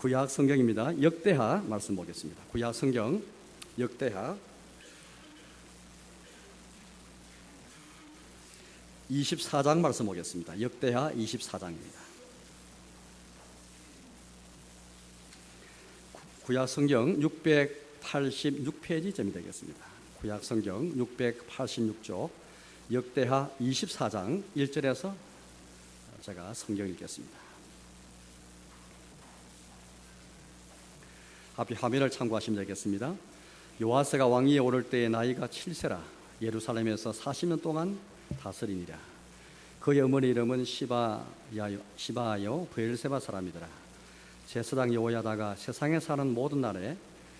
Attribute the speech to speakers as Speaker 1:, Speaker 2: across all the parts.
Speaker 1: 구약 성경입니다. 역대하 말씀 보겠습니다. 구약 성경 역대하 24장 말씀 보겠습니다. 역대하 24장입니다. 구약 성경 686페이지쯤이 되겠습니다. 구약 성경 686쪽 역대하 24장 1절에서 제가 성경 읽겠습니다. 앞에 화면을 참고하시면 되겠습니다. 요아스가 왕위에 오를 때의 나이가 7세라 예루살렘에서 40년 동안 다스리니라. 그의 어머니 이름은 시바아요 브엘세바 사람이더라. 제사장 여호야다가 세상에 사는 모든 날에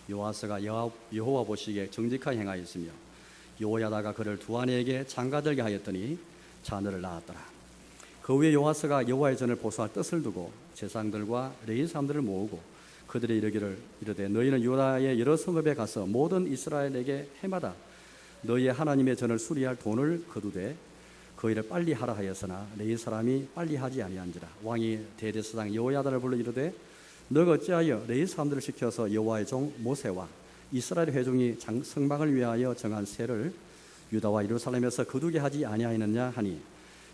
Speaker 1: 요아스가 여호와 보시기에 정직하게 행하였으며 여호야다가 그를 두 아내에게 장가들게 하였더니 자녀를 낳았더라. 그 후에 요아스가 여호와의 전을 보수할 뜻을 두고 제사장들과 레위 사람들을 모으고 그들이 이르되 너희는 유다의 여러 성읍에 가서 모든 이스라엘에게 해마다 너희의 하나님의 전을 수리할 돈을 거두되 그 일을 빨리 하라 하였으나 레위 사람이 빨리 하지 아니한지라. 왕이 대제사장 여호야다를 불러 이르되 너가 어찌하여 레위 사람들을 시켜서 여호와의 종 모세와 이스라엘 회중이 성막을 위하여 정한 세를 유다와 예루살렘에서 거두게 하지 아니하였느냐 하니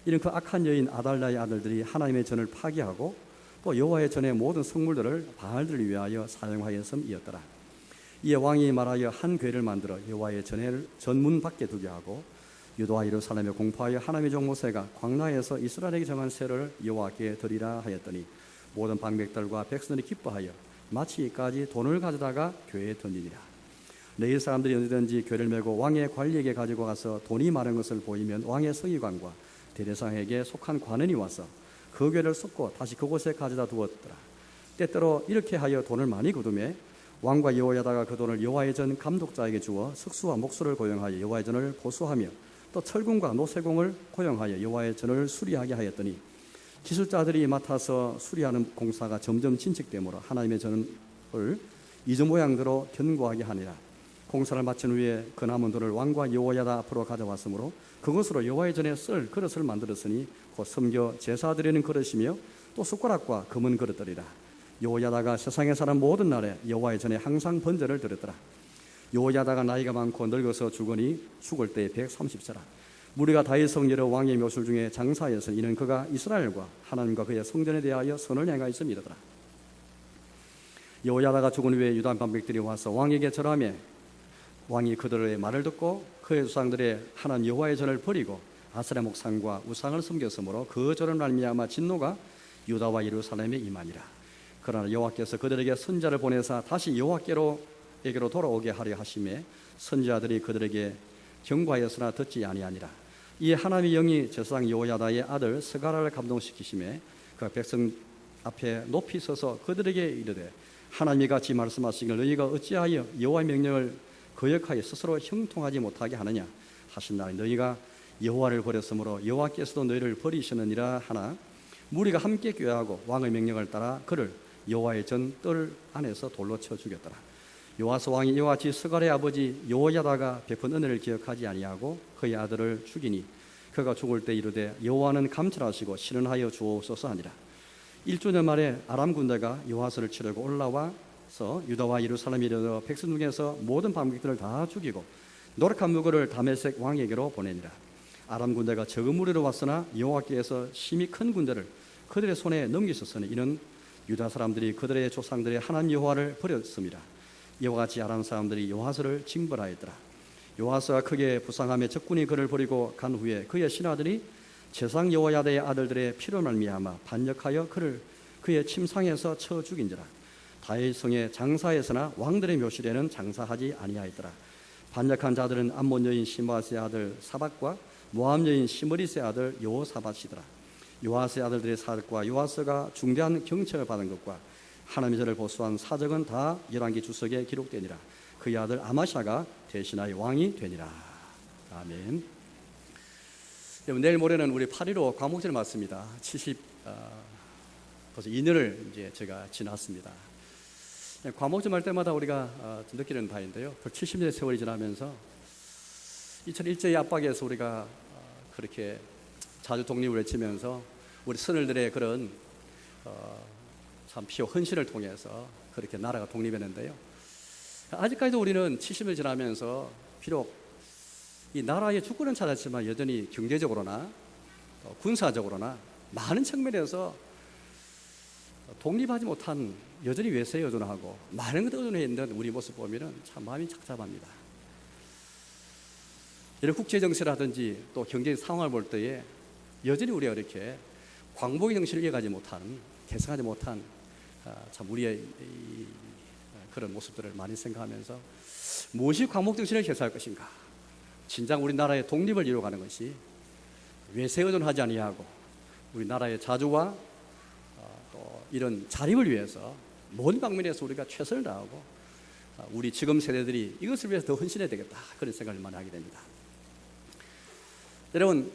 Speaker 1: 이는 그 악한 여인 아달랴의 아들들이 하나님의 전을 파기하고 또 여호와의 전의 모든 성물들을 바알들을 위하여 사용하였음이었더라. 이에 왕이 말하여 한 궤를 만들어 여호와의 전문 밖에 두게 하고 유다와 예루살렘에 공포하여 하나님의 종 모세가 광야에서 이스라엘에게 정한 세를 여호와께 드리라 하였더니 모든 방백들과 백성들이 기뻐하여 마치 이까지 돈을 가져다가 궤에 던지니라. 레위 사람들이 언제든지 궤를 메고 왕의 관리에게 가지고 가서 돈이 많은 것을 보이면 왕의 서기관과 대제사장에게 속한 관원이 와서 그 궤를 쏟고 다시 그곳에 가져다 두었더라. 때때로 이렇게 하여 돈을 많이 거두매 왕과 여호야다가 그 돈을 여호와의 전 감독자에게 주어 석수와 목수를 고용하여 여호와의 전을 보수하며 또 철공과 노쇠공을 고용하여 여호와의 전을 수리하게 하였더니 기술자들이 맡아서 수리하는 공사가 점점 진척되므로 하나님의 전을 이전 모양대로 견고하게 하니라. 공사를 마친 후에 그 남은 돌을 왕과 여호야다 앞으로 가져왔으므로 그것으로 여호와의 전에 쓸 그릇을 만들었으니 곧 섬겨 제사 드리는 그릇이며 또 숟가락과 금은 그릇들이라. 여호야다가 세상에 사는 모든 날에 여호와의 전에 항상 번제를 드렸더라. 여호야다가 나이가 많고 늙어서 죽으니 죽을 때에 130세라. 무리가 다윗 성 여러 왕의 묘술 중에 장사하여서 이는 그가 이스라엘과 하나님과 그의 성전에 대하여 선을 행하였음이더라. 여호야다가 죽은 후에 유다 방백들이 와서 왕에게 절하며 왕이 그들의 말을 듣고 그의 조상들의 하나님 여호와의 전을 버리고 아세라 목상과 우상을 섬겼으므로 그 전을 말미암아 진노가 유다와 예루살렘에 임하니라. 그러나 여호와께서 그들에게 선지자를 보내사 다시 여호와께로 돌아오게 하려 하심에 선지자들이 그들에게 경고하였으나 듣지 아니하니라. 이에 하나님의 영이 제사장 여호야다의 아들 스가랴를 감동시키심에 그 백성 앞에 높이 서서 그들에게 이르되 하나님이 같이 말씀하시기를 너희가 어찌하여 여호와의 명령을 거역하여 스스로 형통하지 못하게 하느냐 하신다니 너희가 여호와를 버렸으므로 여호와께서도 너희를 버리시느니라 하나 무리가 함께 꾀하고 왕의 명령을 따라 그를 여호와의 전 뜰 안에서 돌로 쳐 죽였더라. 요아스 왕이 이와 같이 스가랴의 아버지 여호야다가 베푼 은혜를 기억하지 아니하고 그의 아들을 죽이니 그가 죽을 때 이르되 여호와는 감찰하시고 실현하여 주옵소서 하니라. 1주년 만에 아람 군대가 요아스를 치려고 올라와서 유다와 예루살렘에 이르러 백성 중에서 모든 방백들을 다 죽이고 노력한 무거를 다메섹 왕에게로 보내니라. 아람 군대가 적은 무리로 왔으나 여호와께서 심히 큰 군대를 그들의 손에 넘기셨으니 이는 유다 사람들이 그들의 조상들의 하나님 여호와를 버렸습니다. 이와 같이 아람 사람들이 요아스를 징벌하였더라. 요아스가 크게 부상하며 적군이 그를 버리고 간 후에 그의 신하들이 제사장 여호야다의 아들들의 피로 말미암아 반역하여 그를 그의 침상에서 쳐 죽인지라. 다윗 성의 장사에서나 왕들의 묘실에는 장사하지 아니하였더라. 반역한 자들은 암몬 여인 시므아스의 아들 사밧과 모압 여인 시므리스의 아들 여호사밧이더라. 요아스의 아들들의 사적과 요아스가 중대한 경책을 받은 것과 하나님의 전을 보수한 사적은 다 열왕기 주석에 기록되니라. 그의 아들 아마샤가 대신하여 왕이 되니라. 아멘. 내일 모레는 우리 8.15 광복절 맞습니다. 벌써 2년을 이제 제가 지났습니다. 광복절 할 때마다 우리가 느끼는 바인데요. 70년의 세월이 지나면서 2001제의 압박에서 우리가 그렇게 자주 독립을 외치면서 우리 선열들의 그런 참 피와 헌신을 통해서 그렇게 나라가 독립했는데요. 아직까지도 우리는 70을 지나면서 비록 이 나라의 주권은 찾았지만 여전히 경제적으로나 군사적으로나 많은 측면에서 독립하지 못한 여전히 외세에 의존하고 많은 것에 의존해 있는 우리 모습 보면은 참 마음이 착잡합니다. 이런 국제 정세라든지 또 경제 상황을 볼 때에 여전히 우리가 이렇게 광복의 정신을 이어가지 못한, 계승하지 못한 참 우리의 그런 모습들을 많이 생각하면서 무엇이 광복 정신을 계승할 것인가? 진정 우리나라의 독립을 이루어가는 것이 외세에 의존하지 아니하고 우리나라의 자주와 또 이런 자립을 위해서 모든 방면에서 우리가 최선을 다하고 우리 지금 세대들이 이것을 위해서 더 헌신해야 되겠다, 그런 생각을 많이 하게 됩니다. 여러분,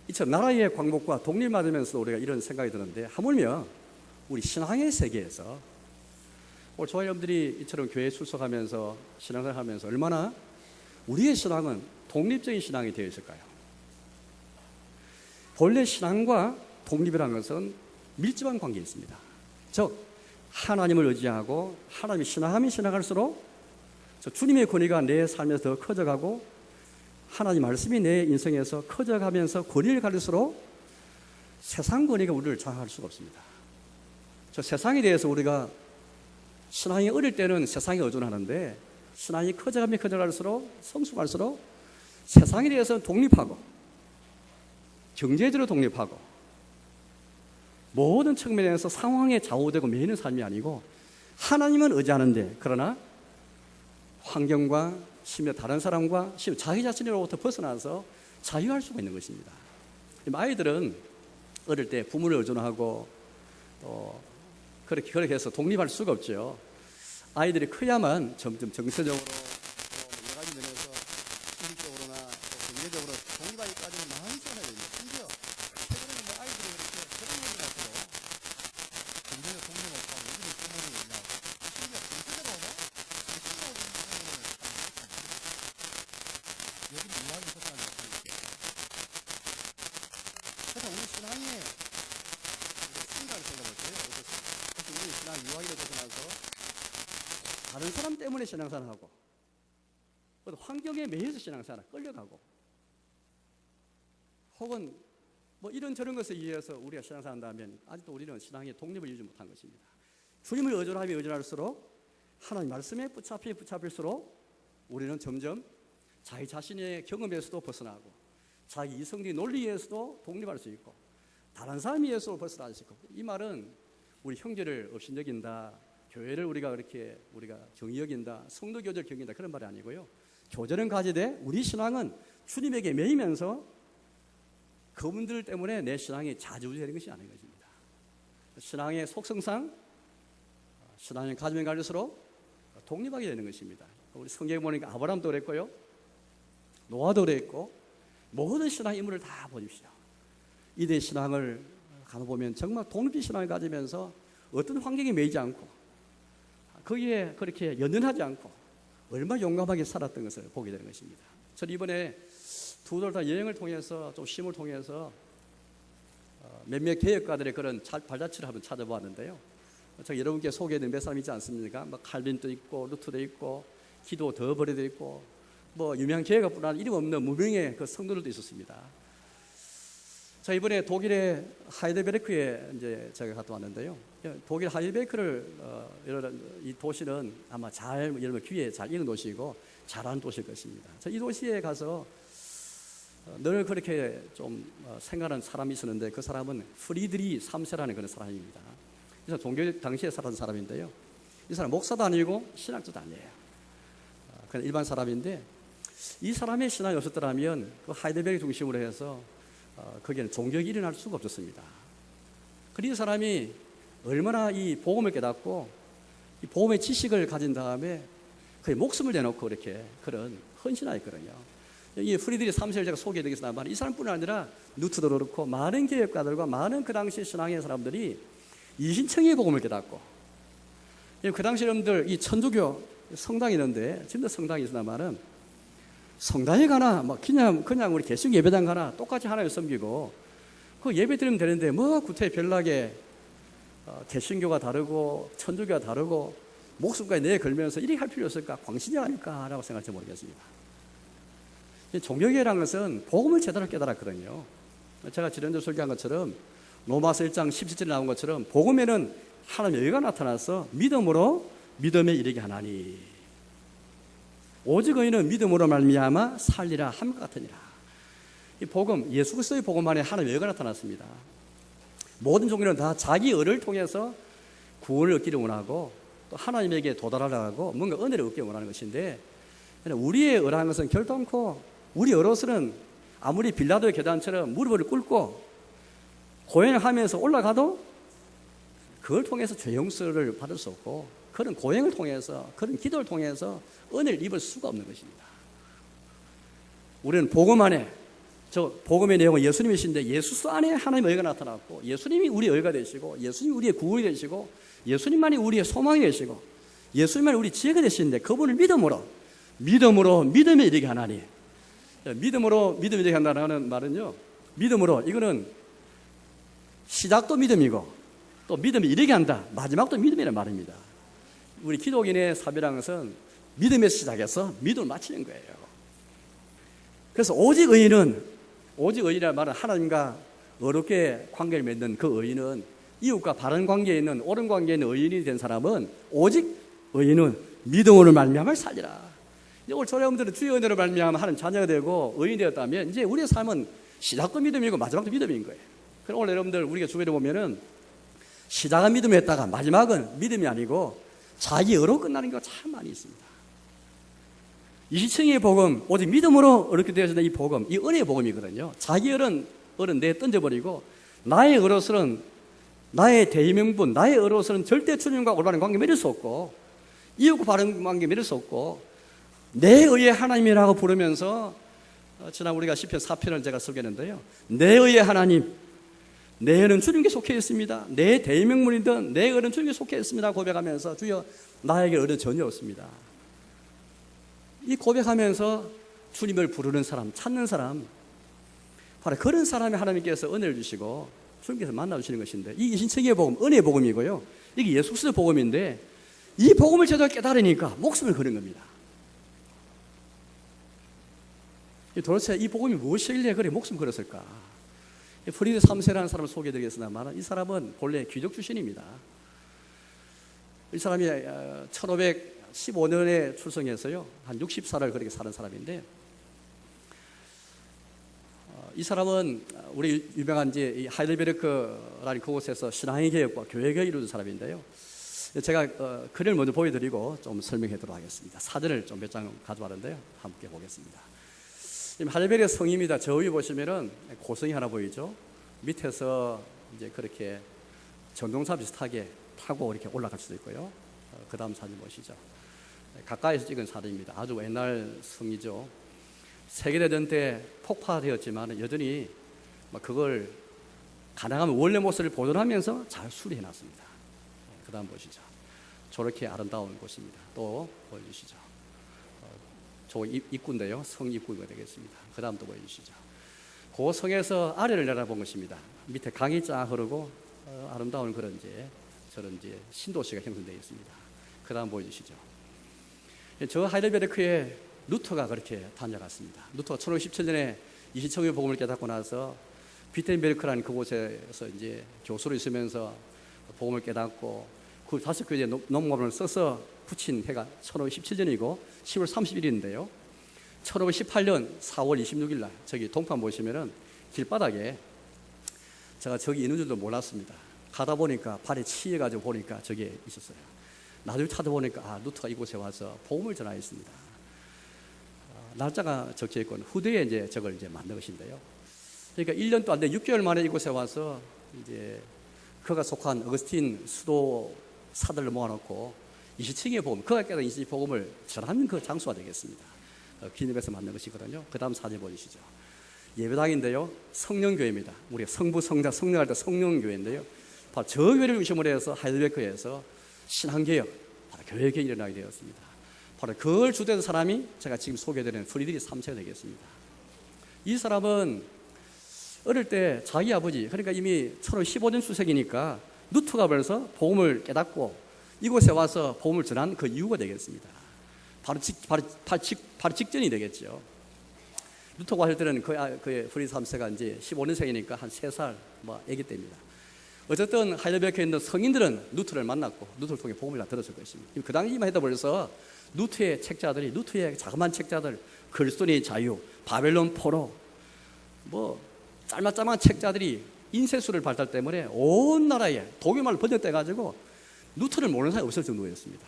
Speaker 1: 이처럼 나라의 광복과 독립을 맞으면서 우리가 이런 생각이 드는데, 하물며 우리 신앙의 세계에서 오늘 저와 여러분들이 이처럼 교회에 출석하면서 신앙을 하면서 얼마나 우리의 신앙은 독립적인 신앙이 되어 있을까요? 본래 신앙과 독립이라는 것은 밀접한 관계에 있습니다. 즉 하나님을 의지하고 하나님이 신앙하면 신앙할수록 주님의 권위가 내 삶에서 더 커져가고 하나님 말씀이 내 인생에서 커져가면서 권위를 가질수록 세상 권위가 우리를 장악할 수가 없습니다. 저 세상에 대해서 우리가 신앙이 어릴 때는 세상에 의존하는데 신앙이 커져가면 커져갈수록 성숙할수록 세상에 대해서는 독립하고 경제적으로 독립하고 모든 측면에서 상황에 좌우되고 매이는 삶이 아니고 하나님은 의지하는데, 그러나 환경과 심지어 다른 사람과 심지어 자기 자신으로부터 벗어나서 자유할 수가 있는 것입니다. 아이들은 어릴 때 부모를 의존하고 또 그렇게 해서 독립할 수가 없죠. 아이들이 커야만 점점 정서적으로 여러 가지 면에서 심리적으로나 경제적으로 독립하기까지는 많은 시간이 걸립니다. 심지어 최근에는 아이들이 이렇게 결혼하지 않고 경제적 독립을 못하고 요즘에 부모를 의존하고 심지어 정서적으로도 정신적으로 여기 문화를 벗어나지 못합니다. 그래서 우리 신앙의 생각을 생각할 때요, 그래서 우리 신앙 유아기를 벗어나서 다른 사람 때문에 신앙생활하고 환경에 매여서 신앙생활 끌려가고 혹은 뭐 이런저런 것에 의해서 우리가 신앙생활한다면 아직도 우리는 신앙의 독립을 이루지 못한 것입니다. 주님을 의존하면 의존할수록 하나님 말씀에 붙잡힐수록 우리는 점점 자기 자신의 경험에서도 벗어나고 자기 이성적인 논리에서도 독립할 수 있고 다른 사람에 의해서 벗어날 수 있고, 이 말은 우리 형제를 없인 여긴다, 교회를 우리가 정의 여긴다, 성도 교제를 경긴다, 그런 말이 아니고요. 교제는 가지되 우리 신앙은 주님에게 매이면서 그분들 때문에 내 신앙이 자주되는 것이 아닌 것입니다. 신앙의 속성상 신앙의 가지면 갈수록 독립하게 되는 것입니다. 우리 성경에 보니까 아브라함도 그랬고요, 노아도 그랬고 모든 신앙 인물을 다 보십시오. 이들의 신앙을 가보면 정말 독립적인 신앙을 가지면서 어떤 환경에 매이지 않고 거기에 그렇게 연연하지 않고 얼마나 용감하게 살았던 것을 보게 되는 것입니다. 저는 이번에 두 달 다 여행을 통해서 좀 쉼을 통해서 몇몇 개혁가들의 그런 발자취를 한번 찾아보았는데요. 제가 여러분께 소개해드린 몇 사람 있지 않습니까? 뭐 칼빈도 있고 루트도 있고 기도 더버리도 있고 뭐 유명한 개혁가뿐 아니라 이름 없는 무명의 그 성도들도 있었습니다. 자, 이번에 독일의 하이델베르크에 이제 제가 갔다 왔는데요. 독일 하이델베르크를 이 도시는 아마 여러분 귀에 잘 익은 도시이고 잘하는 도시일 것입니다. 이 도시에 가서 늘 그렇게 좀 생각하는 사람이 있었는데, 그 사람은 프리드리 3세라는 그런 사람입니다. 이 사람 종교 당시에 살았던 사람인데요. 이 사람 목사도 아니고 신학자도 아니에요. 그냥 일반 사람인데, 이 사람의 신앙이 없었더라면 그 하이델베르크 중심으로 해서 거기에는 종교가 일어날 수가 없었습니다. 그리고 이 사람이 얼마나 이 복음을 깨닫고 이 복음의 지식을 가진 다음에 거의 목숨을 내놓고 이렇게 그런 헌신하였거든요. 이 프리드리 3세를 제가 소개해드리겠습니다만, 이 사람뿐 아니라 누트도 그렇고 많은 개혁가들과 많은 그 당시 신앙의 사람들이 이신청의 복음을 깨닫고, 그 당시 여러분들 이 천주교 성당이 있는데 지금도 성당이 있으나마는 성당에 가나 뭐 그냥 우리 개신 예배당 가나 똑같이 하나님 섬기고 그 예배 드리면 되는데 뭐 구태 별나게 개신교가 다르고 천주교가 다르고 목숨까지 내걸면서 이렇게 할 필요 없을까? 광신이 아닐까라고 생각할지 모르겠습니다. 종교개혁이라는 것은 복음을 제대로 깨달았거든요. 제가 지난주 설교한 것처럼 로마서 1장 17절에 나온 것처럼 복음에는 하나님의 의가 나타나서 믿음으로 믿음에 이르게 하나니 오직 의인은 믿음으로 말미암아 살리라 함과 같으니라. 이 복음, 예수 그리스도의 복음 안에 하나님의 의가 나타났습니다. 모든 종교는 다 자기 의를 통해서 구원을 얻기를 원하고 또 하나님에게 도달하려고 뭔가 은혜를 얻기 원하는 것인데, 우리의 의라는 것은 결단코 우리 의로서는 아무리 빌라도의 계단처럼 무릎을 꿇고 고행을 하면서 올라가도 그걸 통해서 죄 용서를 받을 수 없고, 그런 고행을 통해서, 그런 기도를 통해서 은혜를 입을 수가 없는 것입니다. 우리는 복음 안에, 저 복음의 내용은 예수님이신데 예수 안에 하나님의 의가 나타났고, 예수님이 우리의 의가 되시고, 예수님이 우리의 구원이 되시고, 예수님만이 우리의 소망이 되시고, 예수님만이 우리 지혜가 되시는데 그분을 믿음으로 믿음에 이르게 하나니, 믿음으로 믿음에 이르게 한다는 말은요, 믿음으로, 이거는 시작도 믿음이고 또 믿음에 이르게 한다, 마지막도 믿음이라는 말입니다. 우리 기독인의 사별한 것은 믿음에서 시작해서 믿음을 마치는 거예요. 그래서 오직 의인이라는 말은 하나님과 어렵게 관계를 맺는 그 의인은, 이웃과 바른 관계에 있는, 옳은 관계에 있는 의인이 된 사람은 오직 의인은 믿음으로 말미암아 살리라. 이제 오늘 저여러분들은 주의 은혜로 말미암아 하는 자녀가 되고 의인이 되었다면 이제 우리의 삶은 시작도 믿음이고 마지막도 믿음인 거예요. 그럼 오늘 여러분들 우리가 주변에 보면은 시작은 믿음이었다가 마지막은 믿음이 아니고 자기 의로 끝나는 경우가 참 많이 있습니다. 이 시청의 복음, 오직 믿음으로 이렇게 되어진 이 복음, 이 은혜의 복음이거든요. 자기 의는 내 던져버리고 나의 의로서는, 나의 대의명분, 나의 의로서는 절대 주님과 올바른 관계 맺을 수 없고, 이웃과 바른 관계 맺을 수 없고, 내 의의 하나님이라고 부르면서, 지난 우리가 시편 4편을 제가 설교했는데요, 내 의의 하나님, 내 의는 주님께 속해 있습니다. 내 대의명분이든 내 의는 주님께 속해 있습니다 고백하면서, 주여 나에게 의는 전혀 없습니다. 이 고백하면서 주님을 부르는 사람, 찾는 사람, 바로 그런 사람이 하나님께서 은혜를 주시고 주님께서 만나주시는 것인데, 이 신청의 복음, 은혜의 복음이고요, 이게 예수 그리스도의 복음인데, 이 복음을 제대로 깨달으니까 목숨을 거는 겁니다. 도대체 이 복음이 무엇이길래 그래 목숨 걸었을까? 프리드 3세라는 사람을 소개해드리겠습니다만, 이 사람은 본래 귀족 출신입니다. 이 사람이 15년에 출생해서요, 한 60살을 그렇게 사는 사람인데, 이 사람은 우리 유명한 이제 하이델베르크라는 그곳에서 신앙의 개혁과 교회 개혁을 이루는 사람인데요. 제가 글을 먼저 보여드리고 좀 설명하도록 하겠습니다. 사진을 좀 몇 장 가져왔는데요, 함께 보겠습니다. 하이델베르크 성입니다. 저 위에 보시면은 고성이 하나 보이죠. 밑에서 이제 그렇게 전동차 비슷하게 타고 이렇게 올라갈 수도 있고요. 그 다음 사진 보시죠. 가까이서 찍은 사진입니다. 아주 옛날 성이죠. 세계대전 때 폭파되었지만 여전히 그걸 가능하면 원래 모습을 보존하면서 잘 수리해 놨습니다. 그 다음 보시죠. 저렇게 아름다운 곳입니다. 또 보여주시죠. 저 입구인데요, 성 입구가 되겠습니다. 그 다음 또 보여주시죠. 그 성에서 아래를 내려본 것입니다. 밑에 강이 쫙 흐르고 아름다운 그런 저런 신도시가 형성되어 있습니다. 그 다음 보여주시죠. 저 하이델베르크에 루터가 그렇게 다녀갔습니다. 루터가 1517년에 이 시청의 복음을 깨닫고 나서 비텐베르크라는 그곳에서 이제 교수로 있으면서 복음을 깨닫고, 그 5교제 논문을 써서 붙인 해가 1517년이고 10월 30일인데요. 1518년 4월 26일 날 저기 동판 보시면은 길바닥에, 제가 저기 있는 줄도 몰랐습니다. 가다 보니까 발에 치여가지고 보니까 저기에 있었어요. 나중에 찾아보니까 루터가 이곳에 와서 복음을 전하였습니다. 날짜가 적혀 있고 후대에 이제 저걸 이제 만든 것인데요. 그러니까 1년도 안 돼 6개월 만에 이곳에 와서 이제 그가 속한 어거스틴 수도 사들을 모아놓고 이시청의 복음, 그가 깨달은 이시 복음을 전하는 그 장소가 되겠습니다. 기념해서 만든 것이거든요. 그 다음 사진 보여주시죠. 예배당인데요, 성령교회입니다. 우리가 성부, 성자, 성령할 때 성령교회인데요, 바로 저 교회를 중심으로 해서 하이델베르크에서 신앙개혁, 바로 교회개혁이 일어나게 되었습니다. 바로 그걸 주도한 사람이 제가 지금 소개해드리는 프리드리 3세가 되겠습니다. 이 사람은 어릴 때 자기 아버지, 그러니까 이미 15년 수색이니까 루터가 벌써 복음을 깨닫고 이곳에 와서 복음을 전한 그 이유가 되겠습니다. 바로 직전이 되겠죠. 루터가 할 때는 그의 프리드 3세가 이제 15년생이니까 한 3살 애기 때입니다. 어쨌든 하이델베르크에 있는 성인들은 루터를 만났고 루터를 통해 복음을 다 들었을 것입니다. 그 당시만 해도 벌써 루터의 책자들이, 루터의 자그마한 책자들, 글손의 자유, 바벨론 포로, 짤막짤막한 책자들이 인쇄술을 발달 때문에 온 나라에 독일말로 번역돼 가지고 루터를 모르는 사람이 없을 정도였습니다.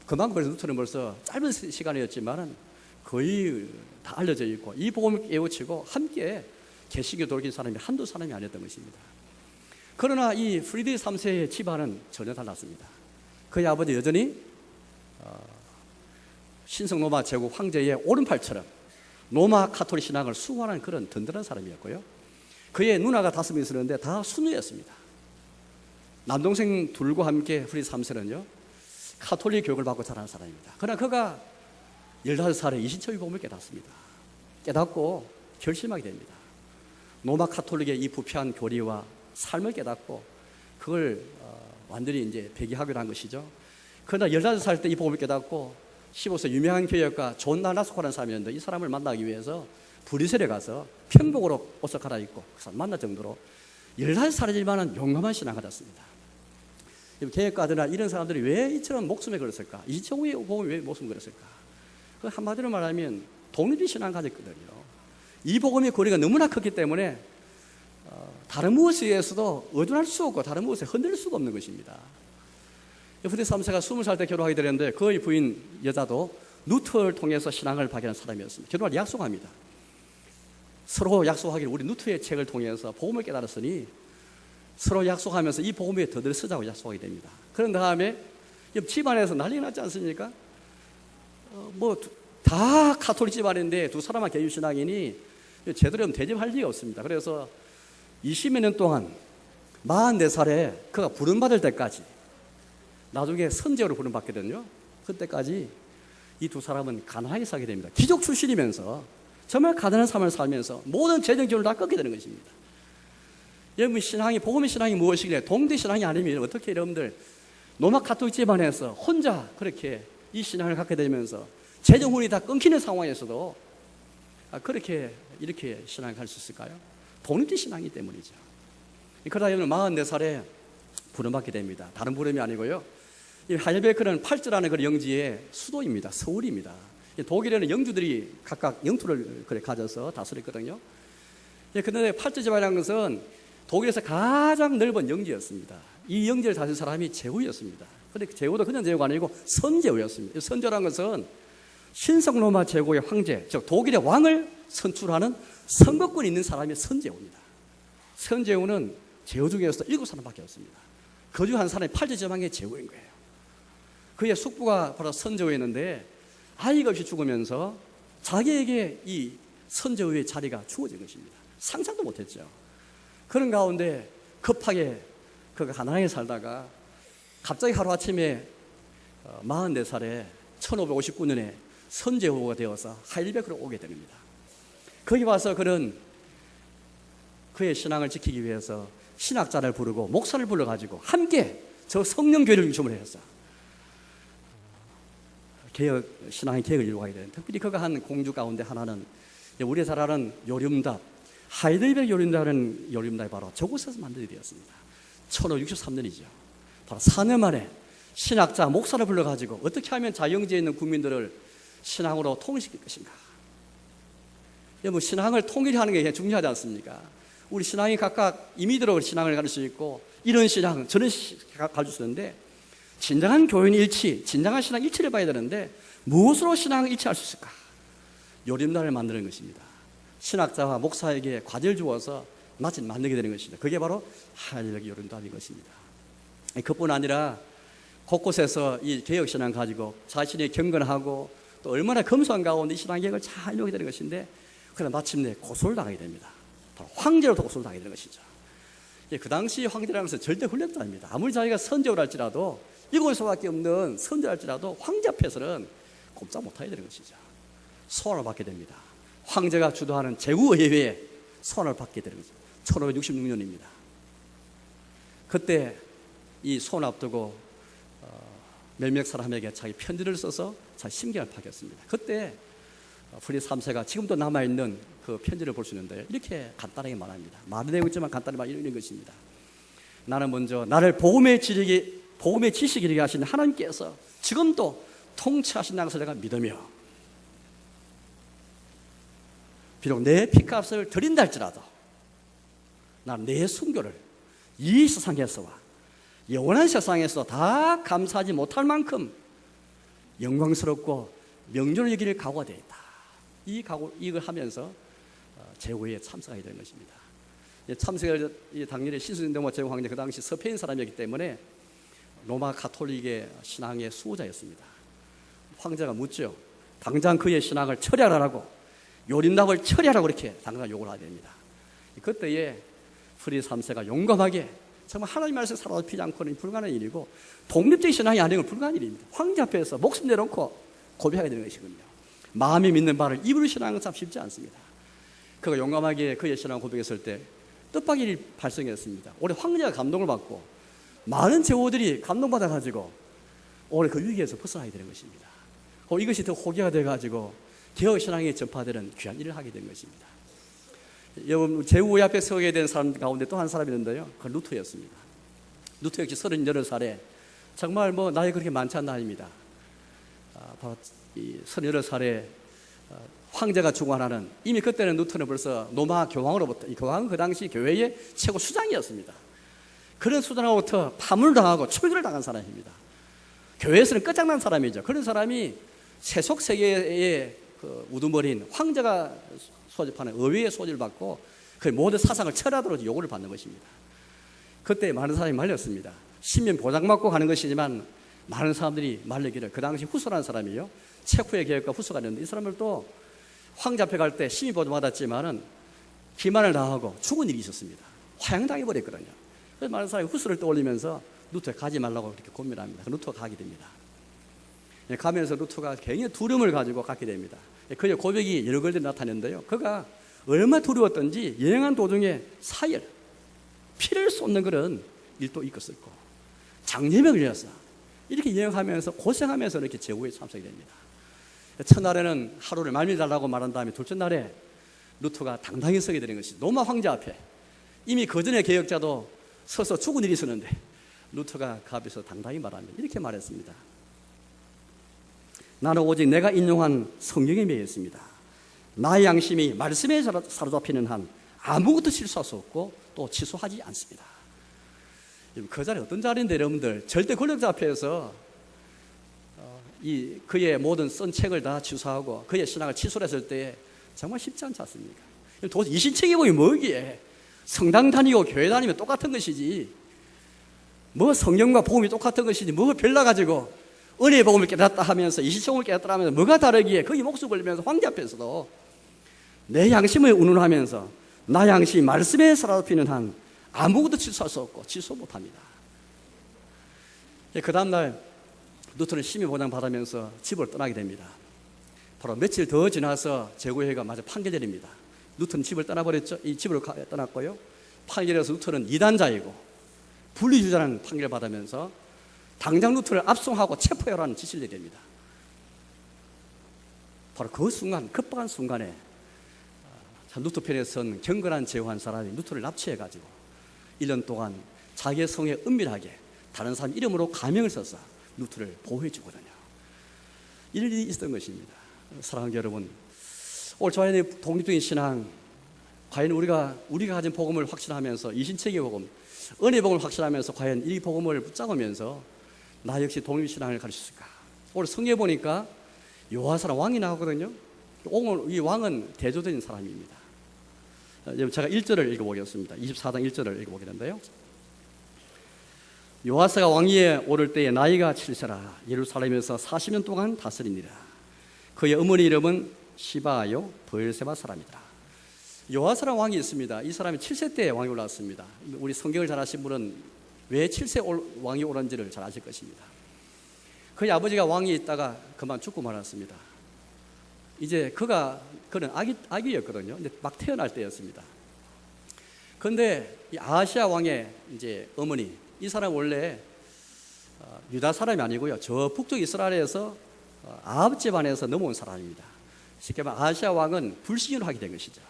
Speaker 1: 그만큼 그래서 루터는 벌써 짧은 시간이었지만은 거의 다 알려져 있고 이 복음을 깨우치고 함께 개신교 돌긴 사람이 한두 사람이 아니었던 것입니다. 그러나 이 프리드 3세의 집안은 전혀 달랐습니다. 그의 아버지 여전히 신성 로마 제국 황제의 오른팔처럼 로마 카톨릭 신앙을 수호하는 그런 든든한 사람이었고요. 그의 누나가 5명 있었는데 다 순위였습니다. 남동생 둘과 함께 프리드 3세는요 카톨릭 교육을 받고 자란 사람입니다. 그러나 그가 15살에 이신천의 복음을 깨닫습니다. 깨닫고 결심하게 됩니다. 로마 카톨릭의 이 부패한 교리와 삶을 깨닫고 그걸 완전히 이제 폐기하기로 한 것이죠. 그러나 15살 때 이 복음을 깨닫고 15세 유명한 교역가 존 나나스코라는 사람이었는데 이 사람을 만나기 위해서 브뤼셀에 가서 평복으로 옷을 갈아입고 그 사람 만날 정도로 15살이지만 용감한 신앙을 가졌습니다. 개혁가들이나 이런 사람들이 왜 이처럼 목숨에 걸었을까? 이 정도의 복음이 왜 목숨에 걸었을까? 그 한마디로 말하면 독립의 신앙을 가졌거든요. 이 복음의 거리가 너무나 컸기 때문에 다른 무엇에 의해서도 의존할 수 없고 다른 무엇에 흔들릴 수가 없는 것입니다. 프리드 3세가 20살 때 결혼하게 되는데 그의 부인 여자도 루터를 통해서 신앙을 발견한 사람이었습니다. 결혼을 약속합니다. 서로 약속하기를 우리 루터의 책을 통해서 복음을 깨달았으니 서로 약속하면서 이 복음에 더 쓰자고 약속하게 됩니다. 그런 다음에 집안에서 난리가 났지 않습니까? 다 카톨릭 집안인데 두 사람만 개유신앙이니 제대로 대접할 리가 없습니다. 그래서 20여 년 동안 44살에 그가 부름받을 때까지 나중에 선제로 부름받거든요. 그때까지 이 두 사람은 가난하게 살게 됩니다. 귀족 출신이면서 정말 가난한 삶을 살면서 모든 재정 지원을 다 끊게 되는 것입니다. 여러분 신앙이 복음의 신앙이 무엇이길래 동대 신앙이 아니면 어떻게 여러분들 로마 카톨릭 집안에서 혼자 그렇게 이 신앙을 갖게 되면서 재정훈이 다 끊기는 상황에서도 그렇게 이렇게 신앙을 갈 수 있을까요? 독립된 신앙이기 때문이죠. 그러다 여러분 44살에 부름받게 됩니다. 다른 부름이 아니고요. 이 하이델베르크는 팔주라는 그 영지의 수도입니다. 서울입니다. 독일에는 영주들이 각각 영토를 가져서 다스렸거든요. 그런데 팔주 지방이라는 것은 독일에서 가장 넓은 영지였습니다. 이 영지를 다스린 사람이 제후였습니다. 그런데 제후도 그냥 제후가 아니고 선제후였습니다. 선제라는 것은 신성 로마 제국의 황제, 즉 독일의 왕을 선출하는 선거권이 있는 사람이 선제후입니다. 선제후는 제후 중에서 7사람밖에 없습니다. 그 중 한 사람이 팔주 지방의 제후인 거예요. 그의 숙부가 바로 선제후였는데 아이가 없이 죽으면서 자기에게 이 선제후의 자리가 주어진 것입니다. 상상도 못했죠. 그런 가운데 급하게 그가 가난하게 살다가 갑자기 하루아침에 44살에 1559년에 선제후가 되어서 하이델베르크로 오게 됩니다. 거기 와서 그는 그의 신앙을 지키기 위해서 신학자를 부르고 목사를 불러가지고 함께 저 성령교회를 주문을 했어. 신앙의 개혁을 이루어가게 되는, 특별히 그가 한 공주 가운데 하나는 우리가 잘 아는 요림답, 하이델베르크 요림답은 요림답이 바로 저곳에서 만들게 되었습니다. 1563년이죠. 바로 4년 만에 신학자, 목사를 불러가지고 어떻게 하면 자영지에 있는 국민들을 신앙으로 통일시킬 것인가. 여러분, 신앙을 통일하는 게 중요하지 않습니까? 우리 신앙이 각각 임의대로 신앙을 가질 수 있고 이런 신앙, 저런 신앙을 가질 수 있는데 진정한 교인 일치, 진정한 신앙 일치를 봐야 되는데 무엇으로 신앙을 일치할 수 있을까? 요림단을 만드는 것입니다. 신학자와 목사에게 과제를 주어서 마치 만들게 되는 것입니다. 그게 바로 하이델베르크 요림단인 것입니다. 그뿐 아니라 곳곳에서 이 개혁신앙 가지고 자신이 경건하고 또 얼마나 검소한 가운데 이 신앙개혁을 잘 이루게 되는 것인데 그러나 마침내 고소를 당하게 됩니다. 바로 황제로부터 고소를 당하게 되는 것이죠. 그 당시 황제라는 것은 절대 훈련자입니다. 아무리 자기가 선제를 할지라도 이곳에서밖에 없는 선제를 할지라도 황제 앞에서는 꼼짝 못하게 되는 것이죠. 소환을 받게 됩니다. 황제가 주도하는 제국의회에 소환을 받게 되는 거죠. 1566년입니다. 그때 이 손 앞두고 몇몇 사람에게 자기 편지를 써서 자기 심경을 파겠습니다. 그때 프리 3세가 지금도 남아있는 그 편지를 볼 수 있는데 이렇게 간단하게 말합니다. 말은 되고 있지만 간단히 말하는 것입니다. 나는 먼저 나를 복음의 지식이 이르게 하신 하나님께서 지금도 통치하신다는 것을 내가 믿으며, 비록 내 피값을 드린다 할지라도 나는 내 순교를 이 세상에서와 영원한 세상에서 다 감사하지 못할 만큼 영광스럽고 명절을 여길 각오가 되어 있다. 이걸 하면서 제후에 참석하게 된 것입니다. 참석을 당연히 신수진동과 제후 황제 그 당시 서페인 사람이었기 때문에 로마 가톨릭의 신앙의 수호자였습니다. 황제가 묻죠. 당장 그의 신앙을 처리하라고, 요린답을 처리하라고 이렇게 당장 요구를 하게 됩니다. 그때에 프리 3세가 용감하게 정말 하나님 말씀 살아도 피지 않고는 불가능한 일이고 독립적인 신앙이 아닌 건 불가능한 일입니다. 황제 앞에서 목숨 내놓고 고백하게 되는 것이거든요. 마음이 믿는 바를 입으로 신앙은 참 쉽지 않습니다. 그가 용감하게 그의 신앙을 고백했을 때 뜻밖의 발생했습니다. 올해 황제가 감동을 받고 많은 제후들이 감동받아가지고 올해 그 위기에서 벗어나게 되는 것입니다. 이것이 더 호기가 돼가지고 개혁신앙에 전파되는 귀한 일을 하게 된 것입니다. 여러분, 제후 앞에 서게 된 사람 가운데 또 한 사람이 있는데요. 그 루터였습니다. 루터 역시 38살에 정말 나이 그렇게 많지 않은 나이입니다. 바로 이 38살에 황제가 중환하는, 이미 그때는 루터는 벌써 로마 교황으로부터, 이 교황은 그 당시 교회의 최고 수장이었습니다. 그런 수장으로부터 파문당하고 출교를 당한 사람입니다. 교회에서는 끝장난 사람이죠. 그런 사람이 세속 세계의 그 우두머리인 황제가 소집하는 의회의 소집을 받고 그 모든 사상을 철하도록 요구를 받는 것입니다. 그때 많은 사람이 말렸습니다. 신면 보장받고 가는 것이지만 많은 사람들이 말리기를, 그 당시 후소라는 사람이요, 체코의 계획과 후소가 있는데 이 사람들도 황제 앞에 갈 때 심의 보장받았지만은 기만을 당하고 죽은 일이 있었습니다. 화양당해버렸거든요. 그래서 많은 사람이 후소를 떠올리면서 루터에 가지 말라고 이렇게 고민합니다. 루터가 가게 됩니다. 가면서 루터가 굉장히 두려움을 가지고 갔게 됩니다. 그의 고백이 여러 가지 나타냈는데요. 그가 얼마나 두려웠던지 여행한 도중에 사열, 피를 쏟는 그런 일도 있었고 장염에 걸려서 이렇게 여행하면서 고생하면서 이렇게 제후에 참석이 됩니다. 첫날에는 하루를 말미달라고 말한 다음에 둘째 날에 루터가 당당히 서게 되는 것이 로마 황제 앞에, 이미 그전의 개혁자도 서서 죽은 일이 있었는데 루터가 그 앞에서 당당히 말합니다. 이렇게 말했습니다. 나는 오직 내가 인용한 성경에 매였습니다. 나의 양심이 말씀에 사로잡히는 한 아무것도 실수할 수 없고 또 취소하지 않습니다. 그 자리 어떤 자리인데 여러분들, 절대 권력자 앞에서 그의 모든 쓴 책을 다 취소하고 그의 신앙을 취소했을 때 정말 쉽지 않지 않습니까? 도대체 이신책이 보이 뭐기에, 성당 다니고 교회 다니면 똑같은 것이지, 뭐 성경과 복음이 똑같은 것이지 뭐 별나가지고 은혜의 복음을 깨닫다 하면서 이신책을 깨닫다 하면서 뭐가 다르기에 거기 목숨 걸리면서 황제 앞에서도 내 양심을 운운하면서 나의 양심이 말씀에 사로잡히는 한 아무것도 취소할 수 없고 취소 못합니다. 그 다음날 루터는 심의 보장 받으면서 집을 떠나게 됩니다. 바로 며칠 더 지나서 제후회가 마저 판결됩니다. 루터는 집을 떠나버렸죠. 이 집을 떠났고요. 판결에서 루터는 이단자이고 분리주자라는 판결을 받으면서 당장 루터를 압송하고 체포해라는 지시를 내게 됩니다. 바로 그 순간, 급박한 순간에 루터 편에 선 경건한 제후 한 사람이 루터를 납치해가지고 1년 동안 자기의 성에 은밀하게 다른 사람 이름으로 가명을 써서 루터를 보호해 주거든요. 이런 일이 있었던 것입니다. 사랑하는 여러분, 오늘 저희의 독립적인 신앙, 과연 우리가 가진 복음을 확신하면서 이신책의 복음, 은혜의 복음을 확신하면서 과연 이 복음을 붙잡으면서 나 역시 독립신앙을 가르쳤을까? 오늘 성경에 보니까 요아스라는 왕이 나오거든요. 오늘 이 왕은 대조된 사람입니다. 제가 1절을 읽어보겠습니다. 24장 1절을 읽어보겠는데요. 요아스가 왕위에 오를 때에 나이가 7세라 예루살렘에서 40년 동안 다스리니라. 그의 어머니 이름은 시바요 브엘세바 사람이더라. 요아스라는 왕이 있습니다. 이 사람이 7세 때 왕이 올라왔습니다. 우리 성경을 잘 아신 분은 왜 7세 왕이 오른지를 잘 아실 것입니다. 그의 아버지가 왕이 있다가 그만 죽고 말았습니다. 이제 그는 아기였거든요. 근데 막 태어날 때였습니다. 그런데 이 아하시아 왕의 이제 어머니, 이 사람 원래 유다 사람이 아니고요, 저 북쪽 이스라엘에서 아합 집안에서 넘어온 사람입니다. 쉽게 말하면 아하시아 왕은 불신을 하게 된 것이죠.